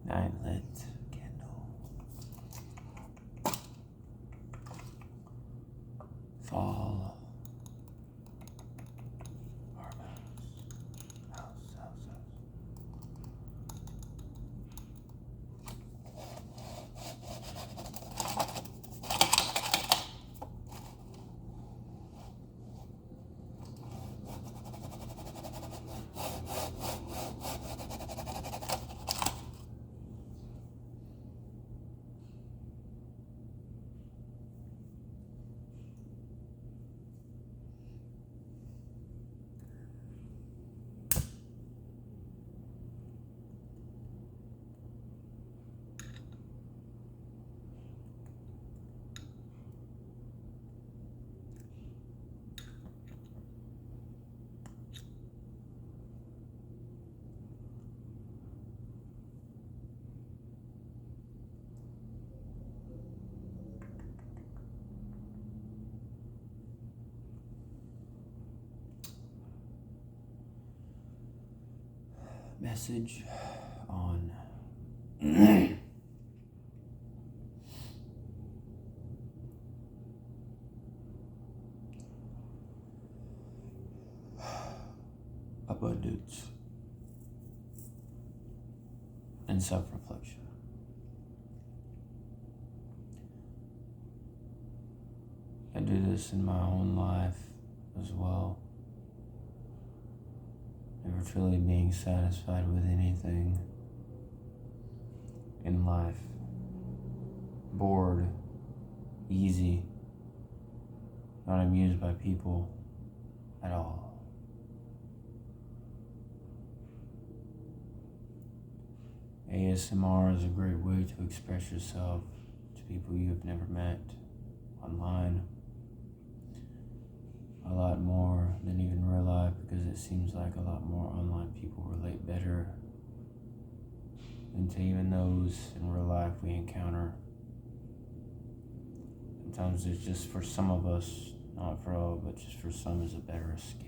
Night lit candle. Fall. Farmhouse. House. Message on abundance and self-reflection. I do this in my own life as well. Never truly being satisfied with anything in life. Bored, easy, not amused by people at all. ASMR is a great way to express yourself to people you have never met online. A lot more than even real life, because it seems like a lot more online people relate better than to even those in real life we encounter. Sometimes it's just for some of us, not for all, but just for some is a better escape.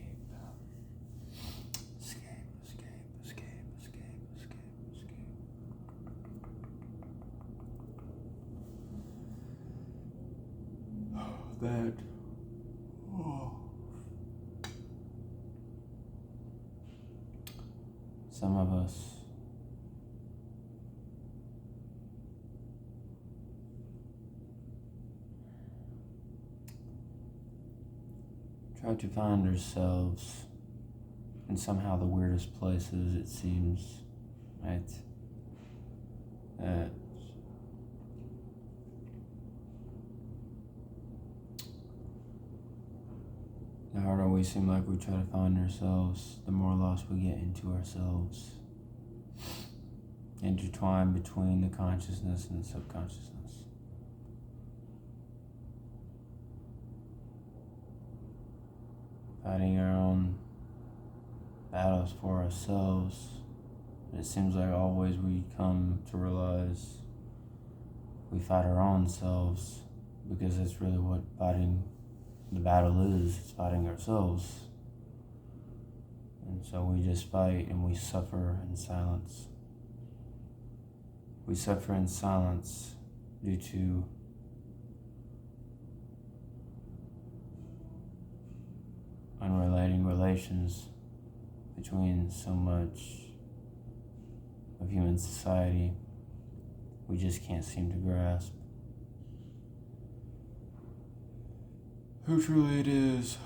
That some of us try to find ourselves in somehow the weirdest places, it seems, right? The harder we seem like we try to find ourselves, the more lost we get into ourselves. Intertwined between the consciousness and the subconsciousness. Fighting our own battles for ourselves. It seems like always we come to realize we fight our own selves, because that's really what fighting the battle is. It's fighting ourselves. And so we just fight and we suffer in silence. We suffer in silence due to unrelating relations between so much of human society we just can't seem to grasp who truly it is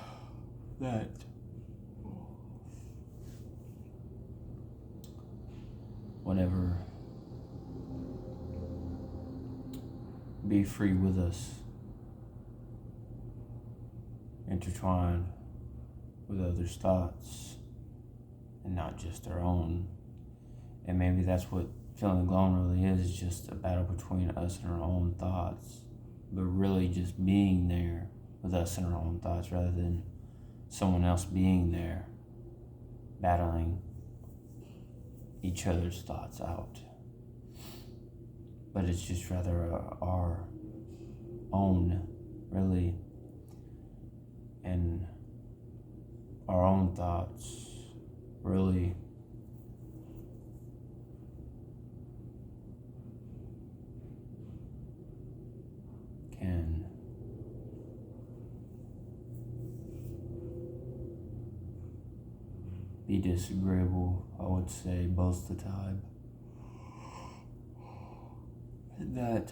that whatever be free with us, intertwined with others' thoughts and not just our own. And maybe that's what feeling alone really is, just a battle between us and our own thoughts, but really just being there with us and our own thoughts rather than someone else being there battling each other's thoughts out. But it's just rather our own, really, and our own thoughts really disagreeable, I would say, most of the time. That, at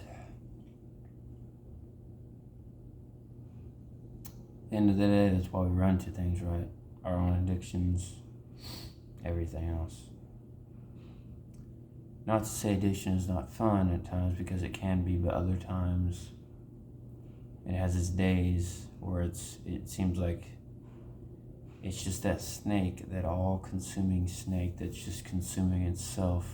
the end of the day, that's why we run to things, right? Our own addictions, everything else. Not to say addiction is not fun at times, because it can be, but other times it has its days where it seems like it's just that snake, that all-consuming snake that's just consuming itself,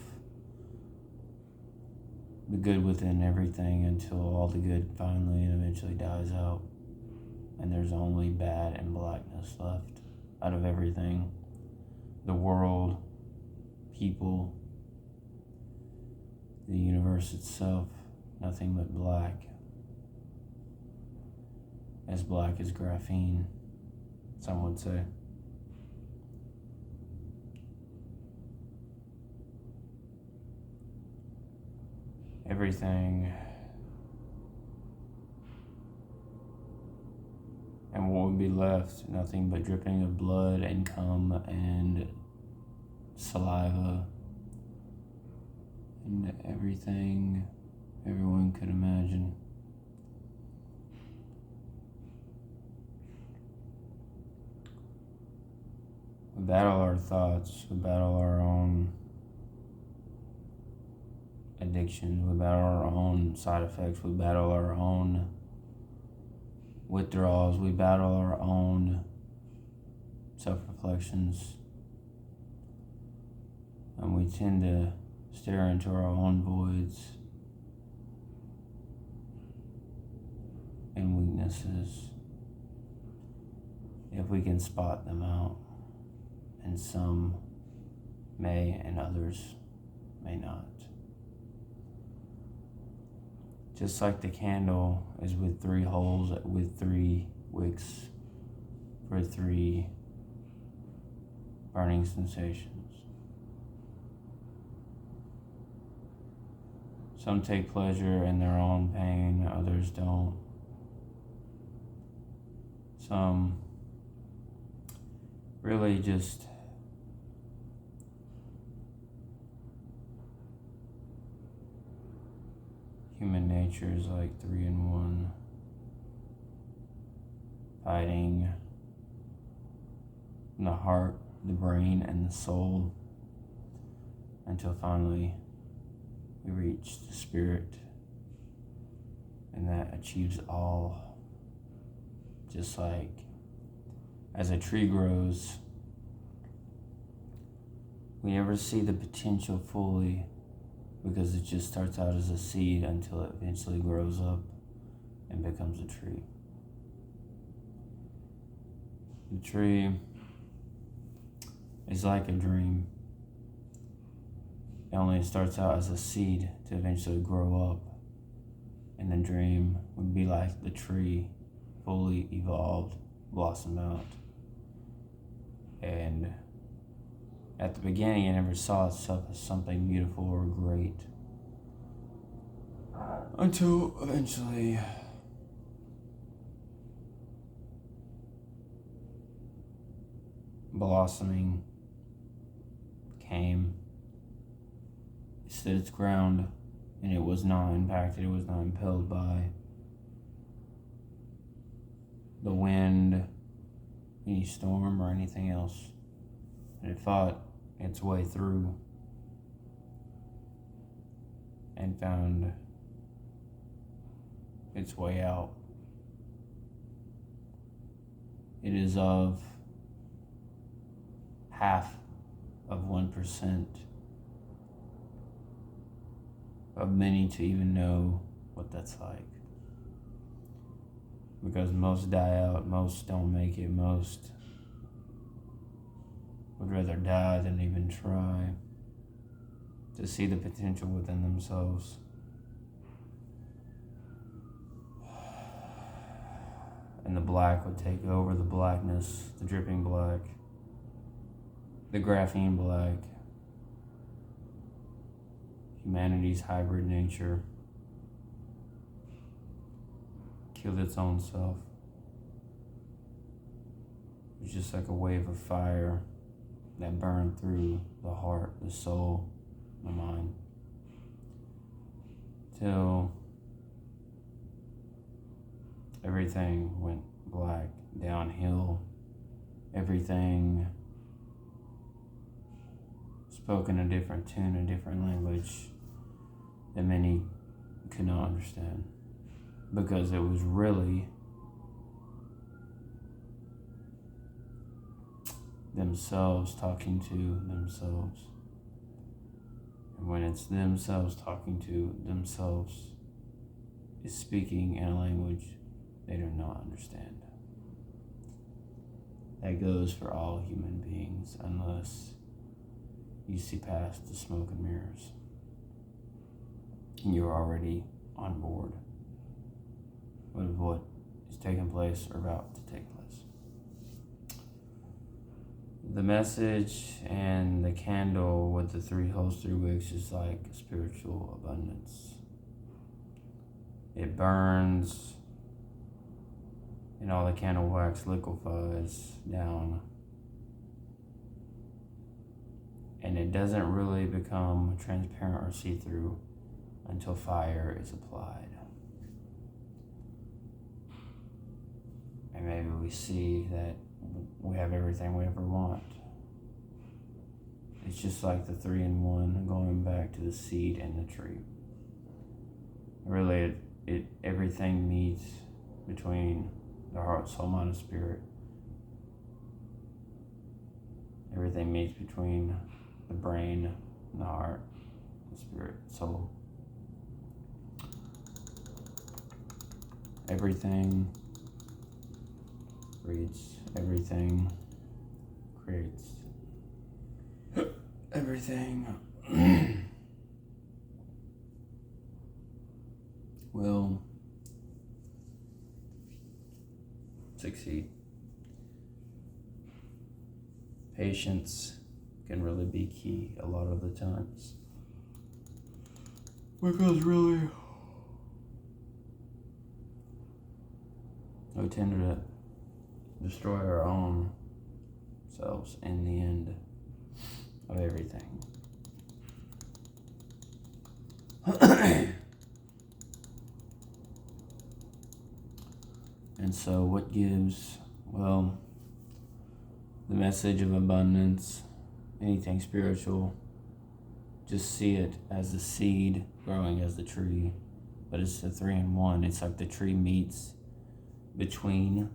the good within everything, until all the good finally and eventually dies out, and there's only bad and blackness left out of everything. The world, people, the universe itself, nothing but black. As black as graphene, some would say. Everything, and what would be left? Nothing but dripping of blood and cum and saliva and everything everyone could imagine. We battle our thoughts, we battle our own addictions, we battle our own side effects, we battle our own withdrawals, we battle our own self-reflections, and we tend to stare into our own voids and weaknesses if we can spot them out, and some may and others may not. Just like the candle is with 3 holes, with 3 wicks for 3 burning sensations. Some take pleasure in their own pain, others don't. Some really just human nature is like 3 in 1, fighting in the heart, the brain, and the soul, until finally we reach the spirit, and that achieves all. Just like as a tree grows, we never see the potential fully, because it just starts out as a seed until it eventually grows up and becomes a tree. The tree is like a dream. It only starts out as a seed to eventually grow up, and the dream would be like the tree, fully evolved, blossomed out. And at the beginning, it never saw itself as something beautiful or great, until eventually blossoming came. It stood its ground, and it was not impacted, it was not impelled by the wind, any storm, or anything else. And it fought its way through and found its way out. It is of half of 1% of many to even know what that's like. Because most die out, most don't make it, most would rather die than even try to see the potential within themselves. And the black would take over, the blackness, the dripping black, the graphene black, humanity's hybrid nature, killed its own self. It was just like a wave of fire that burn through the heart, the soul, the mind, till everything went black, downhill, everything spoke in a different tune, a different language that many could not understand, because it was really themselves talking to themselves. And when it's themselves talking to themselves, it's speaking in a language they do not understand. That goes for all human beings, unless you see past the smoke and mirrors and you're already on board with what is taking place or about to take place. The message and the candle with the 3 holes, 3 wicks is like spiritual abundance. It burns, and all the candle wax liquefies down, and it doesn't really become transparent or see-through until fire is applied. And maybe we see that we have everything we ever want. It's just like the 3-in-1, going back to the seed and the tree. Really, everything meets between the heart, soul, mind, and spirit. Everything meets between the brain and the heart, the spirit, soul. Everything breeds, everything creates, everything will succeed. Patience can really be key a lot of the times, because really we tend to destroy our own selves in the end of everything. And so what gives? Well, the message of abundance, anything spiritual, just see it as the seed growing as the tree. But it's the 3-in-1. It's like the tree meets between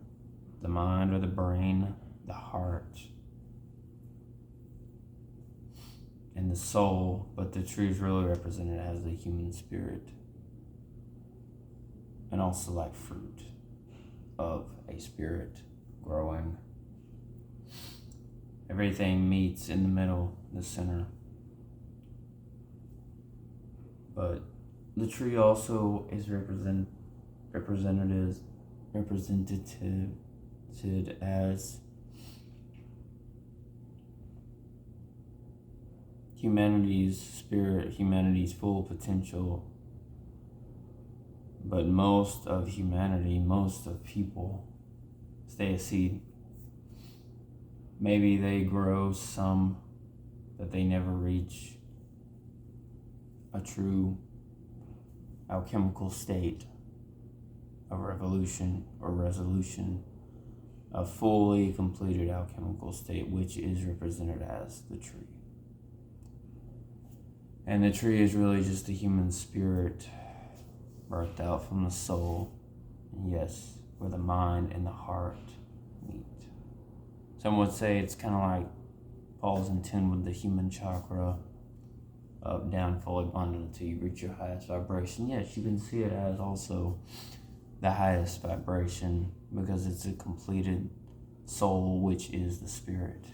the mind or the brain, the heart, and the soul, but the tree is really represented as the human spirit, and also like fruit of a spirit growing. Everything meets in the middle, the center. But the tree also is represented as humanity's spirit, humanity's full potential. But most of humanity, most of people stay a seed. Maybe they grow some, but they never reach a true alchemical state of revolution or resolution, a fully completed alchemical state, which is represented as the tree. And the tree is really just the human spirit birthed out from the soul, and yes, where the mind and the heart meet. Some would say it's kind of like Paul's in tune with the human chakra, up, down, full, abundant until you reach your highest vibration. Yes, you can see it as also the highest vibration, because it's a completed soul, which is the spirit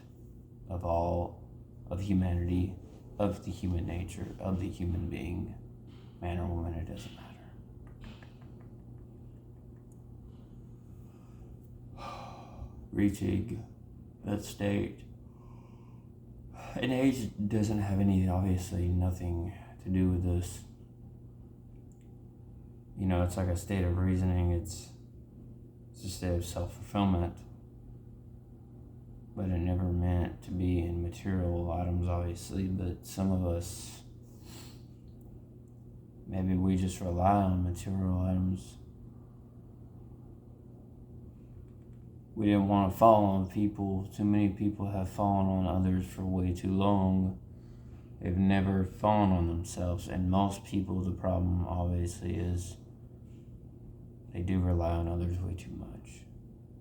of all of humanity, of the human nature, of the human being, man or woman, it doesn't matter. Reaching that state. And age doesn't have obviously nothing to do with this. You know, it's like a state of reasoning. It's a state of self-fulfillment. but it never meant to be in material items, obviously. But some of us, maybe we just rely on material items. We didn't want to fall on people. Too many people have fallen on others for way too long. They've never fallen on themselves. And most people, the problem obviously is they do rely on others way too much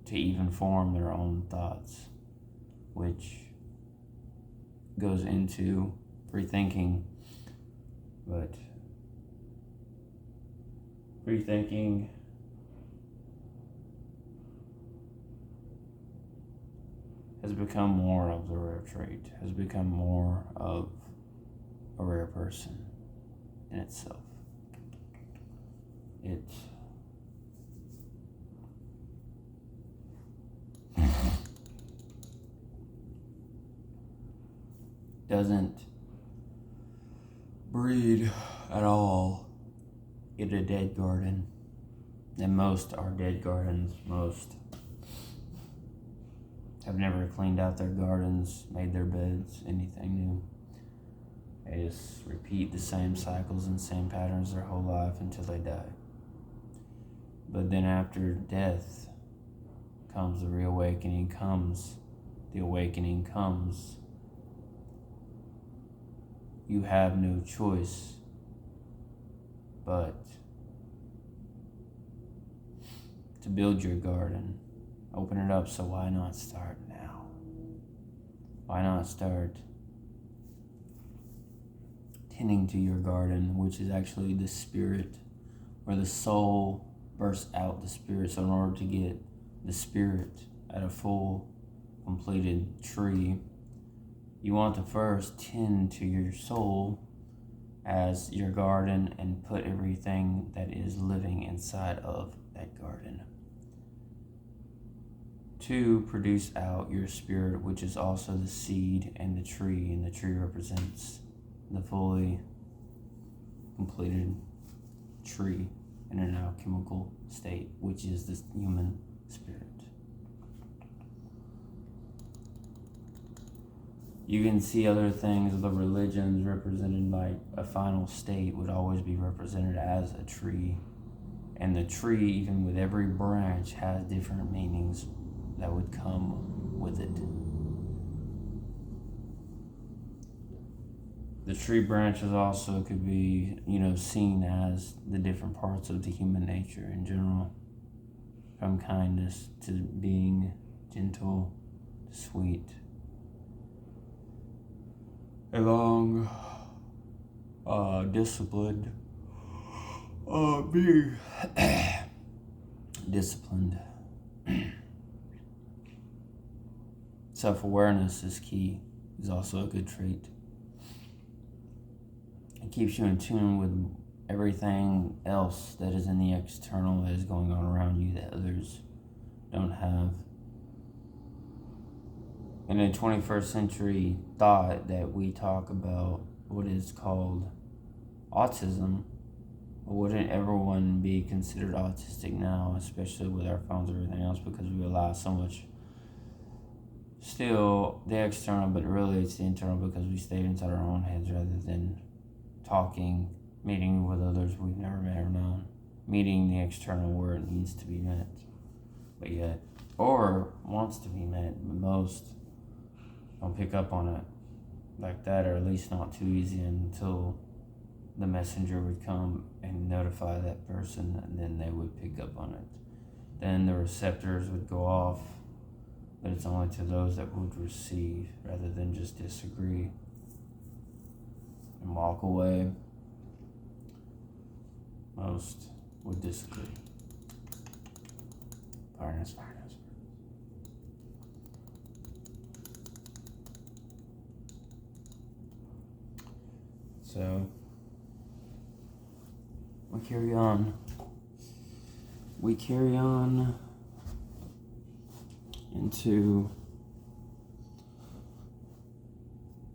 to even form their own thoughts, which goes into rethinking. But rethinking has become more of the rare trait, has become more of a rare person in itself. It doesn't breed at all in a dead garden. And most are dead gardens. Most have never cleaned out their gardens, made their beds, anything new. They just repeat the same cycles and same patterns their whole life until they die. But then after death comes the reawakening, the awakening comes. You have no choice but to build your garden. Open it up, so why not start now? Why not start tending to your garden, which is actually the spirit, where the soul bursts out the spirit. So in order to get the spirit at a full, completed tree, you want to first tend to your soul as your garden and put everything that is living inside of that garden to produce out your spirit, which is also the seed and the tree represents the fully completed tree in an alchemical state, which is the human spirit. You can see other things of the religions represented by a final state would always be represented as a tree. And the tree, even with every branch, has different meanings that would come with it. The tree branches also could be, seen as the different parts of the human nature in general. From kindness to being gentle to sweet. Along disciplined, being disciplined. Self-awareness is key, is also a good trait. It keeps you in tune with everything else that is in the external that is going on around you that others don't have. In a 21st century thought that we talk about what is called autism, wouldn't everyone be considered autistic now, especially with our phones and everything else, because we allow so much still the external, but really it's the internal, because we stayed inside our own heads rather than talking, meeting with others we've never met or known, meeting the external where it needs to be met, but yet, or wants to be met, but most don't pick up on it like that, or at least not too easy until the messenger would come and notify that person, and then they would pick up on it. Then the receptors would go off, but it's only to those that would receive rather than just disagree and walk away. Most would disagree. Fairness. So we carry on. Into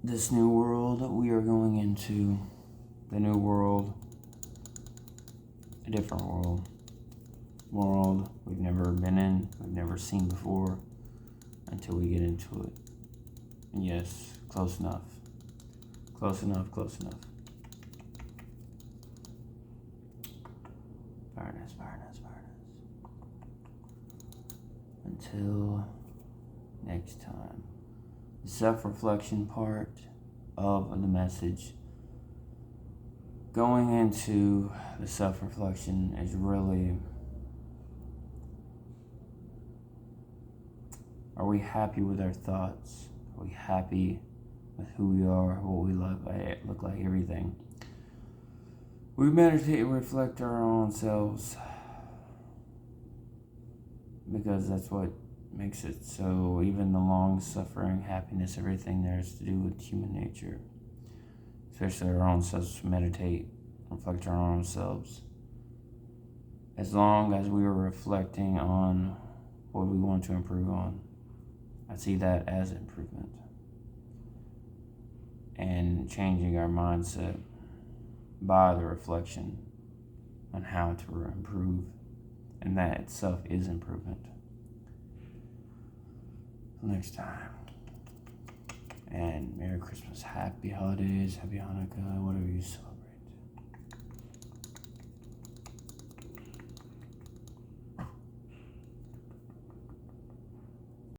this new world that we are going into. The new world, a different world we've never been in, we've never seen before, until we get into it. And yes, close enough. Close enough, close enough. Furnace. Until next time. The self-reflection part of the message. Going into the self-reflection is really, are we happy with our thoughts? Are we happy with who we are, what we look like, everything? We meditate and reflect our own selves because that's what makes it so. Even the long suffering, happiness, everything there is to do with human nature, especially our own selves. Meditate, reflect our own selves. As long as we are reflecting on what we want to improve on, I see that as improvement. And changing our mindset by the reflection on how to improve, and that itself is improvement. Next time. And Merry Christmas, Happy Holidays, Happy Hanukkah, whatever you celebrate.